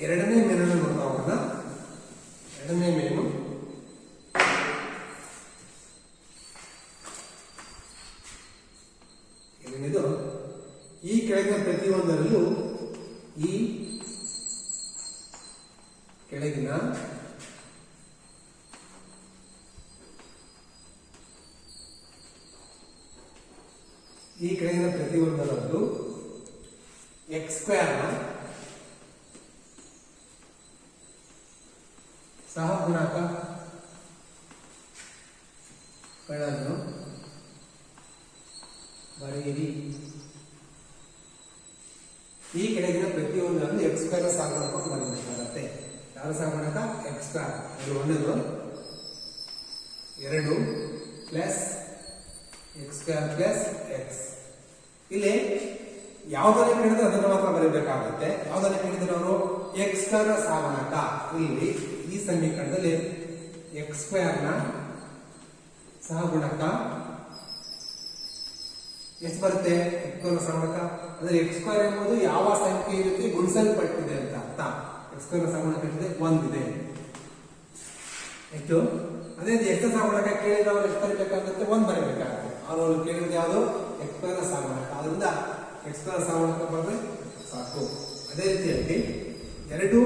ಎರಡನೇ ಮೇಲನ್ನು ನೋಡ್ತಾ ಹೋಗೋಣ. ಎರಡನೇ ಮೇಲು ಏನಿದು ಈ ಕೆಳಗಿನ ಪ್ರತಿಯೊಂದರಲ್ಲೂ ಈ ಕೆಳಗಿನ ಪ್ರತಿಯೊಂದರಲ್ಲೂ x² ನ ಸಹಗುಣಕಗಳನ್ನು ಬರೆಯಿರಿ. ಈ ಕೆಳಗಿನ ಪ್ರತಿಯೊಂದರಲ್ಲೂ x² ನ ಸಹಗುಣಕವನ್ನು ಬರೆಯಬೇಕಾಗತ್ತೆ. ಯಾವ ಸಹಗುಣಕ? x². ಅದು ಒಂದದು 2 ಪ್ಲಸ್ x² ಪ್ಲಸ್ x. ಇಲ್ಲಿ ಯಾವುದನ್ನ ಕೇಳಿದ್ರೆ ಅದನ್ನು ಮಾತ್ರ ಬರೀಬೇಕಾಗುತ್ತೆ. ಯಾವುದನ್ನ ಕೇಳಿದ್ರೆ ಅವರು x² ನ ಸಹಗುಣಕ, ಇಲ್ಲಿ ಈ ಸಮೀಕರಣದಲ್ಲಿ x² ನ ಸಹಗುಣಕ ಎಷ್ಟು ಬರುತ್ತೆ? x² ನ ಸಹಗುಣಕ ಅಂದ್ರೆ x² ಎಂಬುದು ಯಾವ ಸಂಖ್ಯೆ ಜೊತೆ ಗುಣಿಸಲ್ಪಟ್ಟಿದೆ ಅಂತ ಅರ್ಥ. x² ನ ಸಹಗುಣಕ ಎಷ್ಟಿದೆ? 1 ಇದೆ. ಎಷ್ಟು? ಅದೇ x ಸಹಗುಣಕ ಕೇಳಿದ್ರೆ ಅವರು ಎಷ್ಟು ಬರೀಬೇಕಾಗುತ್ತೆ? 1 ಬರೀಬೇಕಾಗುತ್ತೆ. ಅವರು ಕೇಳಿದ್ರೆ ಯಾವುದು? x² ನ ಸಹಗುಣಕ. ಅದರಿಂದ x² ನ ಸಹಗುಣಕ ಬರೆದ್ರೆ ಸಾಕು. ಅದೇ ರೀತಿಯಾಗಿ 2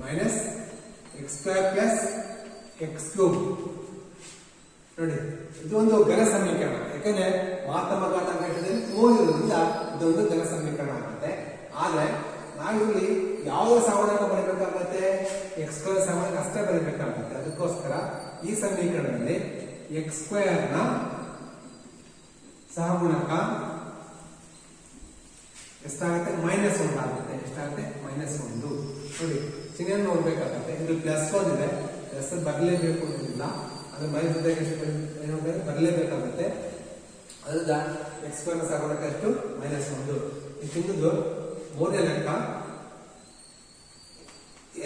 ಮೈನಸ್ x² ಪ್ಲಸ್ x³ ನೋಡಿ, ಇದು ಒಂದು ಘನ ಸಮೀಕರಣ. ಯಾಕಂದ್ರೆ ಮಹತ್ತಮ ಘಾತಾಂಕ 3 ಇರೋದ್ರಿಂದ ಇದೊಂದು ಘನ ಸಮೀಕರಣ ಆಗುತ್ತೆ. ಆದ್ರೆ ನಾವಿಲ್ಲಿ ಯಾವುದರ ಸಹಗುಣಕ ಬರಬೇಕಾಗುತ್ತೆ? x² ಸಹಗುಣಕ ಅಷ್ಟೇ ಬರಬೇಕಾಗುತ್ತೆ. ಅದಕ್ಕೋಸ್ಕರ ಈ ಸಮೀಕರಣದಲ್ಲಿ x² ನ ಸಹಗುಣಕ ಎಷ್ಟಾಗುತ್ತೆ? -1 ಆಗುತ್ತೆ. ಎಷ್ಟಾಗುತ್ತೆ? -1. ನೋಡಿ, ಚಿಹ್ನೆಯನ್ನು ನೋಡ್ಬೇಕಾಗುತ್ತೆ. ಇದು +1 ಇದೆ, ಪ್ಲಸ್ ಬರಲೇಬೇಕು ಅನ್ನೋದಿಲ್ಲ, ಅದು ಮೈನಸ್ ಬರಲೇಬೇಕಾಗುತ್ತೆ. ಅದರಿಂದ x² ನ ಸಹಗುಣಕ ಎಷ್ಟು? -1. ಇನ್ನೊಂದು ಮೂರನೇ ಲೆಕ್ಕ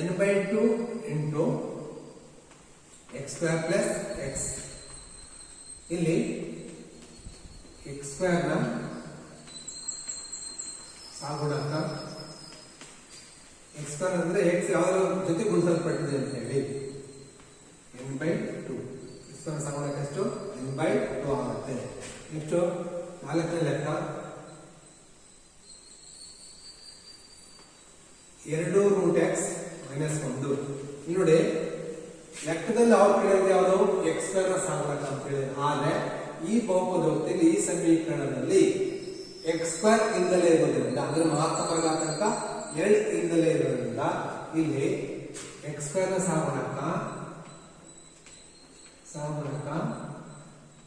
n/2 into x² plus x. ಇಲ್ಲಿ x² ನ ಸಹಗುಣಕ x² ಅಂದ್ರೆ x ಯಾವುದರ ಜೊತೆ ಗುಣಿಸಲ್ಪಟ್ಟಿದೆ ಅಂತ ಹೇಳಿ n/2. x² ನ ಸಹಗುಣಕ ಎಷ್ಟು? n/2 ಆಗುತ್ತೆ. ನೆಕ್ಸ್ಟ್ 4ನೇ ಲೆಕ್ಕ 2√x -1. ಇಲ್ಲಿ ನೋಡಿ, ಲೆಕ್ಕದಲ್ಲಿ ಅವ್ರು ಕೇಳಿದ್ರೆ ಯಾವುದು? x² ನ ಸಹಗುಣಕ ಅಂತ ಹೇಳಿ. ಆದ್ರೆ ಈ ಬಹುಪದೋಕ್ತಿಯಲ್ಲಿ ಈ ಸಮೀಕರಣದಲ್ಲಿ x² ಇಲ್ಲದೆ ಇರೋದ್ರಿಂದ, ಅಂದ್ರೆ ಮಹತ್ತಮ ಘಾತಾಂಕ 2 ಇಲ್ಲದೆ ಇರೋದ್ರಿಂದ ಇಲ್ಲಿ x² ನ ಸಹಗುಣಕ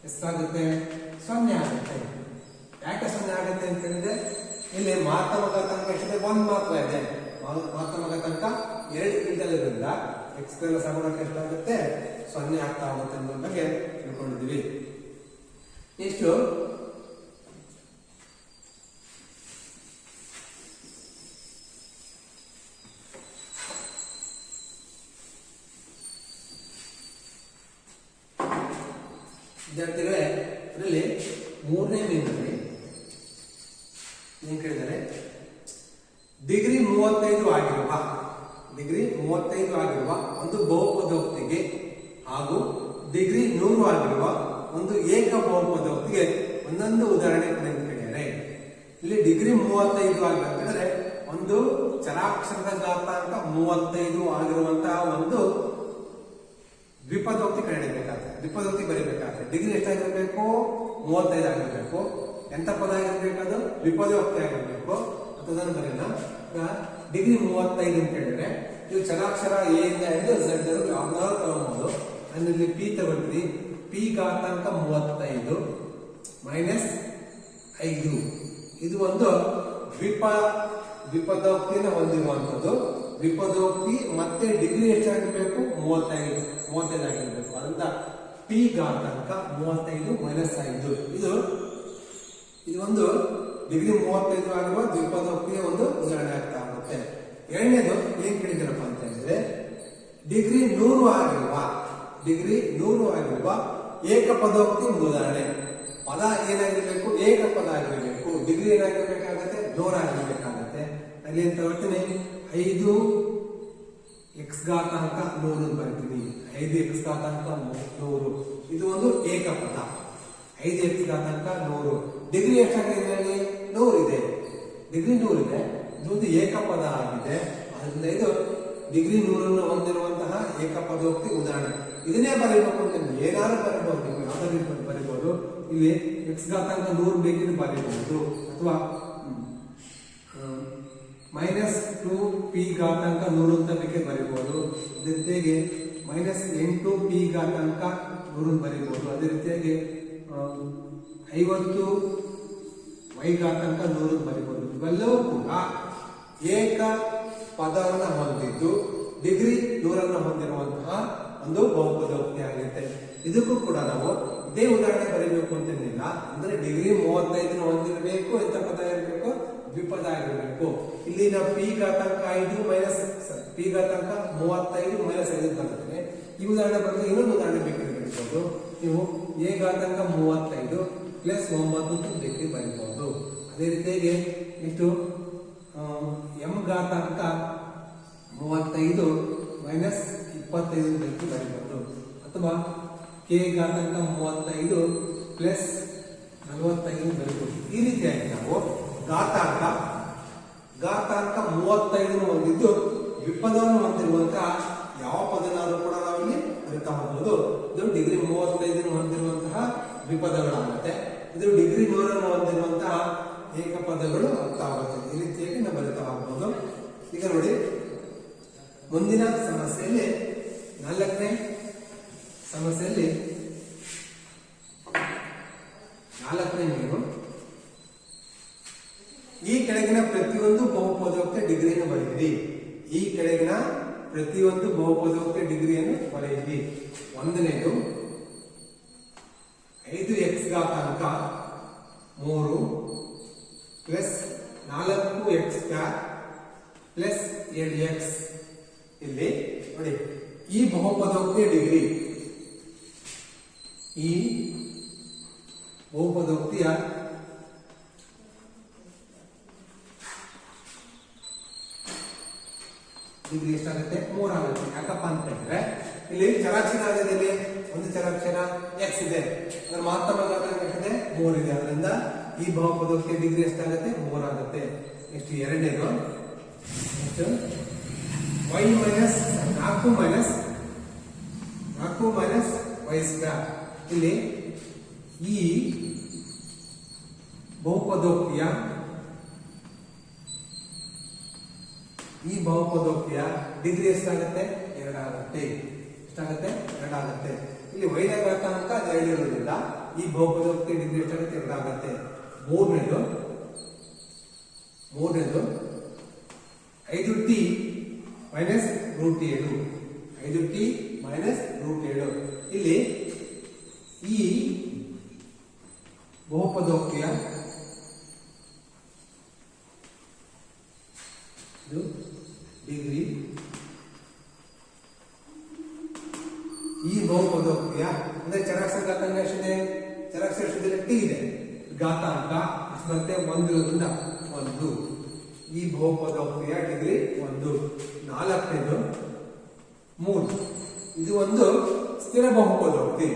ಎಷ್ಟಾಗುತ್ತೆ? 0 ಆಗುತ್ತೆ. ಯಾಕೆ 0 ಆಗುತ್ತೆ ಅಂತ ಹೇಳಿದ್ರೆ ಇಲ್ಲಿ ಮಹತ್ತಮ ಘಾತಾಂಕ ಎಷ್ಟಿದೆ? 1 ಮಾತ್ರ ಇದೆ. ಮಹತ್ತಮ ಘಾತಾಂಕ 2 ಇಲ್ಲದಿರೋದ್ರಿಂದ x² ನ ಸಹಗುಣಕ ಎಷ್ಟಾಗುತ್ತೆ? 0 ಆಗ್ತಾ ಹೋಗುತ್ತೆ ಅನ್ನೋ ಬಗ್ಗೆ ತಿಳ್ಕೊಂಡಿದ್ವಿ. ಎಷ್ಟು? ವಿದ್ಯಾರ್ಥಿಗಳೇ, ಇದರಲ್ಲಿ 3ನೇ ಮೇಲಿನಲ್ಲಿ ಏನ್ ಕೇಳಿದರೆ ಡಿಗ್ರಿ 35 ಆಗಿರುವ ಒಂದು ಬಹುಪದೋಕ್ತಿಗೆ ಹಾಗೂ ಡಿಗ್ರಿ 100 ಆಗಿರುವ ಒಂದು ಏಕ ಬಹುಪದೋಕ್ತಿಗೆ ಒಂದೊಂದು ಉದಾಹರಣೆ ಕೊಟ್ಟಿದ್ದಾರೆ. ಇಲ್ಲಿ ಡಿಗ್ರಿ 35 ಆಗಬೇಕಾದ್ರೆ ಒಂದು ಚರಾಕ್ಷರದ ಘಾತಾಂಕ 35 ಆಗಿರುವಂತಹ ಒಂದು ದ್ವಿಪದೋಕ್ತಿ ಕಂಡುಹಿಡಿಯಬೇಕಾದ್ರೆ, ದ್ವಿಪದೋಕ್ತಿ ಬರೀಬೇಕಾದ್ರೆ ಡಿಗ್ರಿ ಎಷ್ಟಾಗಿರ್ಬೇಕು? 35 ಆಗಿರ್ಬೇಕು. ಎಂತ ಪದ ಆಗಿರ್ಬೇಕದು? ದ್ವಿಪದೋಕ್ತಿ ಆಗಿರ್ಬೇಕು. ಅದನ್ನು ಬರೆಯೋಣ. ಡಿಗ್ರಿ 35 ಅಂತ ಹೇಳಿದ್ರೆ ಇದು ಚರಾಕ್ಷರ ಎ ಇಂದ ಹಿಡಿದು ಝೆಡ್ ಯಾವ್ದಾದ್ರು ತಗೊಬಹುದು. ಅಲ್ಲಿ ಪಿ ತಗೊಳ್ತೀವಿ. ಪಿ ಘಾತಾಂಕ 35 ಮೈನಸ್ 5. ಇದು ಒಂದು ದ್ವಿಪದೋಕ್ತಿನ ಹೊಂದಿರುವಂತದ್ದು. ದ್ವಿಪದೋಕ್ತಿ ಮತ್ತೆ ಡಿಗ್ರಿ ಎಷ್ಟಾಗಿರ್ಬೇಕು? 35 ಆಗಿರ್ಬೇಕು. ಅದರಿಂದ ಪಿ ಘಾತಾಂಕ 35 ಮೈನಸ್ 5. ಇದು ಒಂದು ಡಿಗ್ರಿ 35 ಆಗಿರುವ ದ್ವಿಪದೋಕ್ತಿಯ ಒಂದು ಉದಾಹರಣೆ ಆಗ್ತಾ ಆಗುತ್ತೆ. ಎರಡನೇದು ಏನ್ ಕೇಳಿದಾರಪ್ಪ ಅಂತ ಹೇಳಿದ್ರೆ ಡಿಗ್ರಿ 100 ಆಗಿರುವ ಏಕಪದೋಕ್ತಿ ಒಂದು ಉದಾಹರಣೆ. ಪದ ಏನಾಗಿರ್ಬೇಕು? ಏಕ ಪದ ಆಗಿರ್ಬೇಕು. ಡಿಗ್ರಿ ಏನಾಗಿರ್ಬೇಕಾಗತ್ತೆ? 100 ಆಗಿರ್ಬೇಕಾಗತ್ತೆ. ಅಲ್ಲಿ ಅಂತ ಹೇಳ್ತೀನಿ 5 x ಘಾತಾಂಕ 100 ಬರ್ತೀನಿ. 5x ಘಾತಾಂಕ 100 ಇದು ಒಂದು ಏಕ ಪದ. 5x ಘಾತಾಂಕ 100. ಡಿಗ್ರಿ ಎಷ್ಟಾಗಿದೆ? 100 ಇದೆ. ಡಿಗ್ರಿ 100 ಇದೆ. ಇದೊಂದು ಏಕಪದ ಆಗಿದೆ. ಅದರಿಂದ ಇದು ಡಿಗ್ರಿ 100 ಹೊಂದಿರುವಂತಹ ಏಕಪದೋಕ್ತಿ ಉದಾಹರಣೆ. ಇದನ್ನೇ ಬರೀಬೇಕು ಅಂತ ಏನಾದ್ರು ಬರೀಬಹುದು. ನೀವು ಯಾವ್ದಾದ್ರು ಬರೀಬಹುದು. ಇಲ್ಲಿ x ಘಾತಾಂಕ 100 ಬೇಕಿದ್ರೆ ಬರೀಬಹುದು. ಅಥವಾ ಮೈನಸ್ 2p ಘಾತಾಂಕ 100 ಅಂತ ಬೇಕಿದ್ರೆ ಬರೀಬಹುದು. ಅದೇ ರೀತಿಯಾಗಿ ಮೈನಸ್ 8p ಘಾತಾಂಕ 100 ಬರೀಬಹುದು. ಅದೇ ರೀತಿಯಾಗಿ 50 y ಘಾತಾಂಕ 100 ಬರೀಬಹುದು. ಇವೆಲ್ಲವೂ ಕೂಡ ಏಕ ಪದವನ್ನು ಹೊಂದಿದ್ದು ಡಿಗ್ರಿ 100 ಹೊಂದಿರುವಂತಹ ಒಂದು ಬಹುಪದೋಕ್ತಿ ಆಗುತ್ತೆ. ಇದಕ್ಕೂ ಕೂಡ ನಾವು ಇದೇ ಉದಾಹರಣೆ ಬರೀಬೇಕು ಅಂತೇನಿಲ್ಲ. ಅಂದ್ರೆ ಡಿಗ್ರಿ 35 ಹೊಂದಿರಬೇಕು. ಎಂತ ಪದ ಇರಬೇಕು? ದ್ವಿಪದ ಆಗಿರಬೇಕು. ಇಲ್ಲಿ ನಾವು ಪಿ ಘಾತಾಂಕ 5 ಮೈನಸ್ ಪಿ ಘಾತಾಂಕ 35 ಮೈನಸ್ 5 ಬರ್ತದೆ. ಈ ಉದಾಹರಣೆ ಬರೆದು ಇನ್ನೊಂದು ಉದಾಹರಣೆ ಬೇಕಿದ್ರೆ ಬರೀಬಹುದು. ನೀವು ಎ ಘಾತಾಂಕ 35 ಪ್ಲಸ್ 9 ಅಂತ ಬೇಕಿದ್ರೆ ಬರೀಬಹುದು. ಅದೇ ರೀತಿಯಾಗಿ ಇಷ್ಟು ಎಂ ಘಾತಾಂಕ 35 ಮೈನಸ್ 25 ಬೇಕಿದ್ರೆ ಬರೀಬಹುದು. ಅಥವಾ ಕೆ ಘಾತಾಂಕ 35 ಪ್ಲಸ್ 45 ಬರೀಬಹುದು. ಈ ರೀತಿಯಾಗಿ ನಾವು ಘಾತಾಂಕ 35 ಹೊಂದಿದ್ದು ದ್ವಿಪದವನ್ನು ಹೊಂದಿರುವಂತಹ ಯಾವ ಪದನಾದ್ರೂ ಕೂಡ ನಾವಿಲ್ಲಿ ಬರಿತಾ ಹೋಗ್ಬೋದು. ಇದು ಡಿಗ್ರಿ 35 ಹೊಂದಿರುವಂತಹ ದ್ವಿಪದಗಳಾಗುತ್ತೆ. ಇದು ಡಿಗ್ರಿ 100 ಹೊಂದಿರುವಂತಹ ಏಕಪದಗಳು ಆಗ್ತಾ ಹೋಗುತ್ತೆ. ಈ ರೀತಿಯಾಗಿ ನಾವು ಬರಿತಾ ಹೋಗ್ಬೋದು. ಈಗ ನೋಡಿ ಮುಂದಿನ ಸಮಸ್ಯೆಯಲ್ಲಿ 4ನೇ ಸಮಸ್ಯೆಯಲ್ಲಿ 4ನೇ ನೀವು ಈ ಕೆಳಗಿನ ಪ್ರತಿಯೊಂದು ಬಹುಪದೋಕ್ತಿ ಡಿಗ್ರಿಯನ್ನು ಬರೆಯಿರಿ. ಈ ಕೆಳಗಿನ ಪ್ರತಿಯೊಂದು ಬಹುಪದೋಕ್ತಿ ಡಿಗ್ರಿಯನ್ನು ಬರೆಯಿರಿ. ಒಂದನೇದು 5x ಘಾತಾಂಕ 3 plus 4x² plus 7x. ಇಲ್ಲಿ ನೋಡಿ ಈ ಬಹುಪದೋಕ್ತಿ ಡಿಗ್ರಿ, ಈ ಬಹುಪದೋಕ್ತಿಯ ಡಿಗ್ರಿ ಎಷ್ಟಾಗುತ್ತೆ? 3 ಆಗುತ್ತೆ. ಯಾಕಪ್ಪ ಅಂತ ಹೇಳಿದ್ರೆ ಇಲ್ಲಿ ಚರಾಕ್ಷರ ಆಗಿದೆ. ಒಂದು ಚರಾಕ್ಷರ x ಇದೆ. ಅದರ ಮಾತ್ರ ಎಷ್ಟಿದೆ? 3 ಇದೆ. ಅದರಿಂದ ಈ ಬಹುಪದೋಕ್ತಿಯ ಡಿಗ್ರಿ ಎಷ್ಟಾಗುತ್ತೆ? 3 ಆಗುತ್ತೆ. ನೆಕ್ಸ್ಟ್ ಎರಡನೇದು y ಮೈನಸ್ 4 ಮೈನಸ್ y². ಇಲ್ಲಿ ಈ ಬಹುಪದೋಕ್ತಿಯ ಡಿಗ್ರಿ ಎಷ್ಟಾಗುತ್ತೆ? 2 ಆಗುತ್ತೆ. ಎಷ್ಟಾಗುತ್ತೆ? 2 ಆಗುತ್ತೆ. ಇಲ್ಲಿ y ನ ಘಾತಾಂಕ 2 ಇರೋದ್ರಿಂದ ಈ ಬಹುಪದೋಕ್ತಿ ಡಿಗ್ರಿ ಎಷ್ಟಾಗುತ್ತೆ? 2 ಆಗುತ್ತೆ. ಮೂರನೇದು 5t ಮೈನಸ್ √7. 5t minus √7. ಇಲ್ಲಿ ಈ ಬಹುಪದೋಕ್ತಿಯ ಡಿಗ್ರಿ, ಈ ಬಹುಪದೋಕ್ತಿಯ ಅಂದ್ರೆ ಚರಾಕ್ಷರ ಘಾತಾಂಕ ಎಷ್ಟಿದೆ? ಚರಾಕ್ಷರ ಎಷ್ಟಿದೆ? ಟಿ ಇದೆ. ಘಾತಾಂಕ ಎಷ್ಟು ಬರುತ್ತೆ? 1 ಇರೋದ್ರಿಂದ 1. ಈ ಬಹುಪದೋಕ್ತಿಯ ಡಿಗ್ರಿ 1. ನಾಲ್ಕನೇದು 3. ಇದು ಒಂದು ಸ್ಥಿರ ಬಹುಪದೋಕ್ತಿ.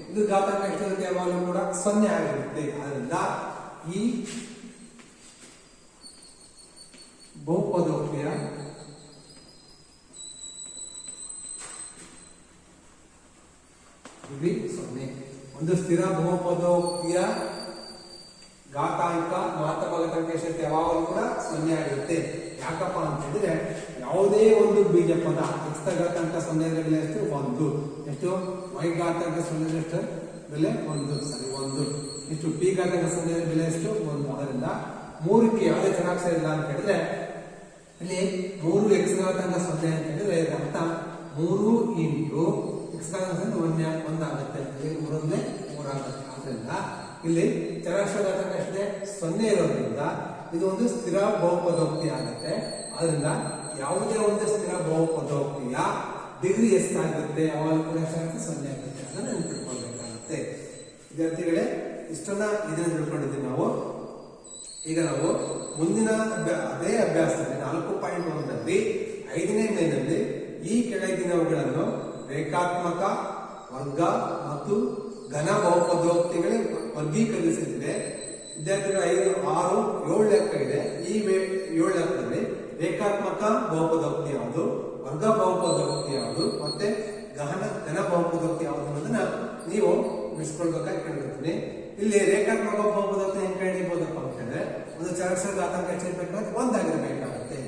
ಇದು ಘಾತಾಂಕ ಎಷ್ಟಿರುತ್ತೆ ಯಾವಾಗಲೂ ಕೂಡ 0 ಆಗಿರುತ್ತೆ. ಆದ್ದರಿಂದ ಈ ಬಹುಪದೋಕ್ತಿಯ ಡಿಗ್ರಿ 0. ಒಂದು ಸ್ಥಿರ ಬಹುಪದೋಕ್ತಿಯ ಘಾತಾಂಕ ಮಹತ್ತಮ ಎಷ್ಟಿರುತ್ತೆ ಯಾವಾಗಲೂ ಕೂಡ 0 ಆಗಿರುತ್ತೆ. ಯಾಕಪ್ಪ ಅಂತ ಹೇಳಿದ್ರೆ ಯಾವುದೇ ಒಂದು ಬೀಜ ಪದ x ಘಾತಾಂಕ 0 ಬೆಲೆ ಎಷ್ಟು 1, ಎಷ್ಟು y ಘಾತಾಂಕ 0 ಎಷ್ಟು ಬೆಲೆ 1, ಸರಿ 1, ಎಷ್ಟು p ಘಾತಾಂಕ 0 ಬೆಲೆ ಎಷ್ಟು 1. ಅದರಿಂದ 3ಕ್ಕೆ ಯಾವುದೇ ಚರಾಕ್ಷರ ಇಲ್ಲ ಅಂತ ಹೇಳಿದ್ರೆ ಇಲ್ಲಿ 3x ಘಾತಾಂಕ 0 ಅಂತ ಹೇಳಿದ್ರೆ ಅರ್ಥ 3 ಇಂಟು x ಘಾತಾಂಕ 1 ಆಗುತ್ತೆ. 3 ಆಗುತ್ತೆ. ಆದ್ರಿಂದ ಇಲ್ಲಿ ಚರಾಕ್ಷರ ಘಾತಾಂಕ ಎಷ್ಟಿದೆ 0 ಇರೋದ್ರಿಂದ ಇದು ಒಂದು ಸ್ಥಿರ ಬಹುಪದೋಕ್ತಿ ಆಗುತ್ತೆ. ಆದ್ರಿಂದ ಯಾವುದೇ ಒಂದು ಸ್ಥಿರ ಬಹುಪದೋಕ್ತಿಯ ಡಿಗ್ರಿ ಎಷ್ಟಾಗುತ್ತೆ ಯಾವಾಗ ಕೂಡ 0 ಆಗುತ್ತೆ. ಅದನ್ನ ನೆನಪಿಟ್ಕೊಳ್ಬೇಕಾಗುತ್ತೆ. ವಿದ್ಯಾರ್ಥಿಗಳೇ, ಇಷ್ಟನ್ನ ಇದನ್ನ ತಿಳ್ಕೊಂಡಿದ್ದೀವಿ ನಾವು. ಈಗ ನಾವು ಮುಂದಿನ ಅದೇ ಅಭ್ಯಾಸದಲ್ಲಿ 4.1ರಲ್ಲಿ 5ನೇ ಮೇನಲ್ಲಿ ಈ ಕೆಳಗಿನವುಗಳನ್ನು ರೇಖಾತ್ಮಕ, ವರ್ಗ ಮತ್ತು ಘನ ಬಹುಪದೋಕ್ತಿಗಳೇ ವರ್ಗೀಕರಿಸುತ್ತಿದೆ. ವಿದ್ಯಾರ್ಥಿಗಳ 5, 6, 7 ಲೆಕ್ಕ ಇದೆ. ಈ 7 ಲೆಕ್ಕದಲ್ಲಿ ರೇಖಾತ್ಮಕ ಬಹುಪದೋಕ್ತಿ ಯಾವುದು, ವರ್ಗ ಬಹುಪದೋಕ್ತಿ ಯಾವುದು, ಮತ್ತೆ ಘನ ಬಹುಪದೋಕ್ತಿ ಯಾವುದು ಅನ್ನೋದನ್ನ ನೀವು ಬಿಡಿಸ್ಕೊಳ್ಬೇಕಾಗಿ ಕೇಳಿರ್ತೀನಿ. ಇಲ್ಲಿ ರೇಖಾತ್ಮಕ ಬಹುಪದೋಕ್ತಿ ಹೆಂಗ್ ಕಂಡುಹಿಡಿಯಬಹುದಪ್ಪ ಅಂತ ಹೇಳಿದ್ರೆ ಒಂದು ಚರಾಕ್ಷರ ಘಾತಾಂಕ ಎಷ್ಟಿರ್ಬೇಕಾದ್ರೆ 1 ಆಗಿರಬೇಕಾಗುತ್ತೆ.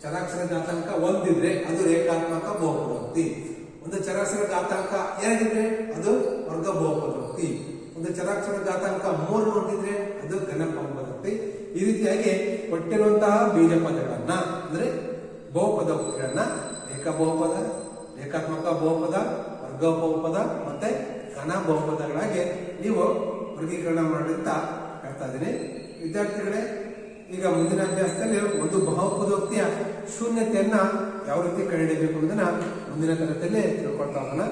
ಚರಾಕ್ಷರ ಘಾತಾಂಕ 1 ಇದ್ರೆ ಅದು ರೇಖಾತ್ಮಕ ಬಹುಪದೋಕ್ತಿ. ಒಂದು ಚರಾಕ್ಷರ ಘಾತಾಂಕ 2 ಇದ್ರೆ ಅದು ವರ್ಗ ಬಹುಪದೋಕ್ತಿ. ಒಂದು ಚರಾಕ್ಷರ ಘಾತಾಂಕ 3 ಹೊಂದಿದ್ರೆ ಅದು ಘನ ಬಹುಪದೋಕ್ತಿ. ಈ ರೀತಿಯಾಗಿ ಕೊಟ್ಟಿರುವಂತಹ ಬೀಜ ಪದಗಳನ್ನ ಅಂದ್ರೆ ಬಹುಪದೋಕ್ತಿಗಳನ್ನ ಏಕ ಬಹುಪದ, ರೇಖಾತ್ಮಕ ಬಹುಪದ, ವರ್ಗ ಬಹುಪದ ಮತ್ತೆ ಘನ ಬಹುಪದಗಳಾಗಿ ನೀವು ವರ್ಗೀಕರಣ ಮಾಡಿಂತ ಹೇಳ್ತಾ ಇದ್ದೀನಿ. ವಿದ್ಯಾರ್ಥಿಗಳೇ, ಈಗ ಮುಂದಿನ ಅಭ್ಯಾಸದಲ್ಲಿ ಒಂದು ಬಹುಪದೋಕ್ತಿಯ ಶೂನ್ಯತೆಯನ್ನ ಯಾವ ರೀತಿ ಕಂಡುಹಿಡಿಯಬೇಕು ಅನ್ನೋದನ್ನ ಮುಂದಿನ ತರಗತಿಯಲ್ಲಿ ತಿಳ್ಕೊಳ್ತಾ ಹೋಗೋಣ.